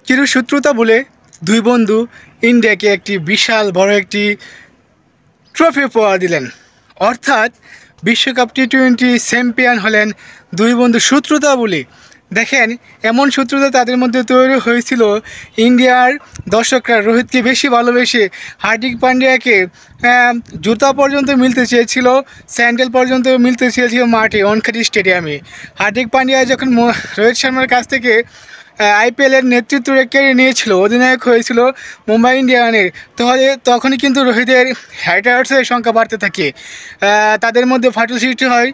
চিরশত্রুতা বলে দুই বন্ধু ইন্ডিয়াকে একটি বিশাল বড় একটি ট্রফি উপহার দিলেন। অর্থাৎ বিশ্বকাপ টি-20 চ্যাম্পিয়ন হলেন দুই বন্ধু শত্রুতা বলে। দেখেন, এমন শত্রুতা তাদের মধ্যে তৈরি হয়েছিল, ইন্ডিয়ার দর্শকরা রোহিতকে বেশি ভালোবেসে হার্দিক পান্ডিয়াকে জুতা পর্যন্ত মিলতে চেয়েছিল, স্যান্ডেল পর্যন্ত মিলতে চেয়েছিল মাঠে ওয়ানখেড়ে স্টেডিয়ামে। হার্দিক পান্ডিয়া যখন রোহিত শর্মার কাছ থেকে আইপিএলের নেতৃত্ব কেড়ে নিয়েছিল, অধিনায়ক হয়েছিল মুম্বাই ইন্ডিয়ানের, তখনই কিন্তু রোহিতের হ্যাটার্সের সংখ্যা বাড়তে থাকে। তাদের মধ্যে ফাটল সৃষ্টি হয়।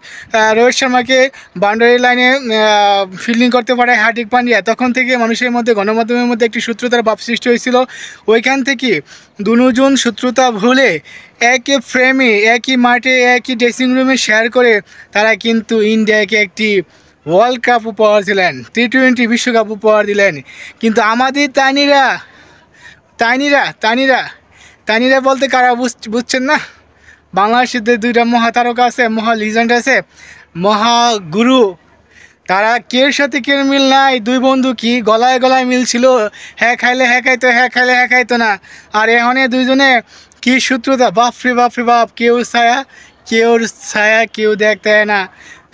রোহিত শর্মাকে বাউন্ডারি লাইনে ফিল্ডিং করতে পারে হার্দিক পান্ডিয়া। তখন থেকে মানুষের মধ্যে, গণমাধ্যমের মধ্যে একটি শত্রুতার ভাব সৃষ্টি হয়েছিল। ওইখান থেকে দুজন শত্রুতা ভুলে একই ফ্রেমে, একই মাঠে, একই ড্রেসিং রুমে শেয়ার করে তারা কিন্তু ইন্ডিয়াকে একটি ওয়ার্ল্ড কাপ উপহার দিলেন, টি-20 বিশ্বকাপ উপহার দিলেন। কিন্তু আমাদের তাইনিরা বলতে কারা বুঝছেন না? বাংলাদেশের দুইটা মহাতারকা আছে, মহা লিজেন্ড আছে, মহাগুরু, তারা কের সাথে কের মিল নাই। দুই বন্ধু কি গলায় গলায় মিল ছিল, হ্যাঁ খাইলে হ্যাঁ খাইতো, হ্যাঁ খাইলে হ্যাঁ খাইতো না। আর এখানে দুইজনে কি শত্রুতা, বাপরে বাপ, কেউ ছায়া কেউ দেখতে হয় না,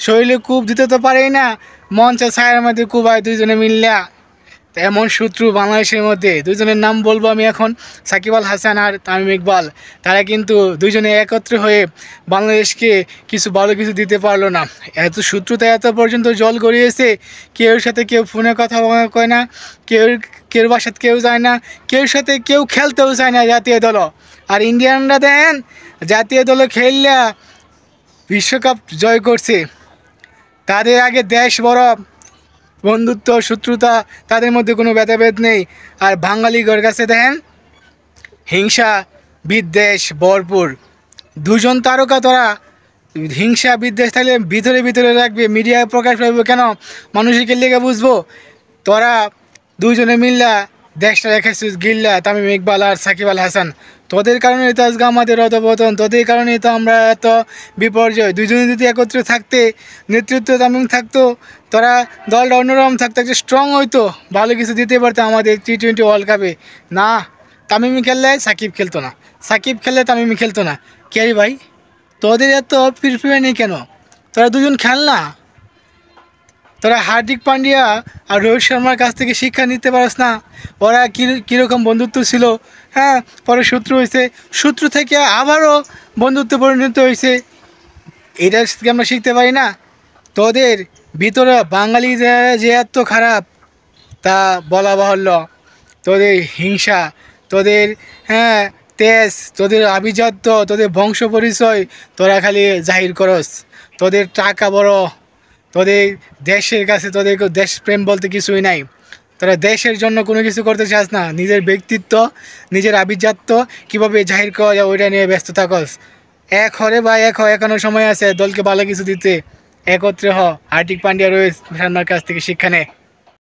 শরীরে কূপ দিতে তো পারেই না, মঞ্চে ছায়ার মধ্যে কুবায় দুইজনে মিললা। এমন শত্রু বাংলাদেশের মধ্যে, দুইজনের নাম বলবো আমি এখন, সাকিব আল হাসান আর তামিম ইকবাল। তারা কিন্তু দুইজনে একত্রে হয়ে বাংলাদেশকে ভালো কিছু দিতে পারলো না। এত শত্রুতা এত পর্যন্ত জল গড়িয়েছে, কেউর সাথে কেউ ফোনে কথা কয় না, কেউ বাসাতে কেউ যায় না, কেউর সাথে কেউ খেলতেও চায় না জাতীয় দল। আর ইন্ডিয়ানরা দেন জাতীয় দলে খেললা বিশ্বকাপ জয় করছে। তাদের আগে দেশ বড়, বন্ধুত্ব শত্রুতা তাদের মধ্যে কোনো ভেদাভেদ নেই। আর বাঙালিগর কাছে দেখেন হিংসা বিদ্বেষ ভরপুর। দুজন তারকা, তোরা হিংসা বিদ্বেষ থাকলে ভিতরে রাখবে, মিডিয়ায় প্রকাশ পাইবে কেন? মানুষকে লেগে বুঝবো। তোরা দুইজনে মিল্লা দেশটা রেখেছিস গিল্লা, তামিম ইকবাল আর সাকিব আল হাসান। তোদের কারণেই তো আজকে আমাদের অধপতন, তোদের কারণেই তো আমরা এত বিপর্যয়। দুইজনে যদি একত্রে থাকতে, নেতৃত্ব তামিম থাকতো, তোরা দলটা অন্যরকম থাকতো, একটা স্ট্রং হইতো, ভালো কিছু দিতে পারতো আমাদের টি-20 ওয়ার্ল্ড কাপে। না, তামিম খেললে সাকিব খেলতো না, সাকিব খেললে তামিম খেলতো না। কে ভাই, তোদের এত প্রিফার নেই কেন? তোরা দুজন খেল না। তোরা হার্দিক পান্ডিয়া আর রোহিত শর্মার কাছ থেকে শিক্ষা নিতে পারস না? ওরা কীরকম বন্ধুত্ব ছিল, হ্যাঁ, পরে শত্রু হয়েছে, শত্রু থেকে আবারও বন্ধুত্ব পরিণত হয়েছে। এটা আমরা শিখতে পারি না? তোদের ভিতরে বাঙালি যে এত খারাপ তা বলা বাহুল্য। তোদের হিংসা, তোদের তেজ, তোদের আভিজাত্য, তোদের বংশ পরিচয় তোরা খালি জাহির করস। তোদের টাকা বড়, তোদের দেশের কাছে তোদের দেশপ্রেম বলতে কিছুই নাই। তোরা দেশের জন্য কোনো কিছু করতে চাস না, নিজের ব্যক্তিত্ব, নিজের আভিজাত্য কীভাবে জাহির করা যায় ওইটা নিয়ে ব্যস্ত থাকস। এক হরে বা এক হয়, এখনও সময় আছে দলকে ভালো কিছু দিতে। একত্রে হ, হার্দিক পান্ডিয়া রোহিত শর্মার কাছ থেকে শিক্ষা নে।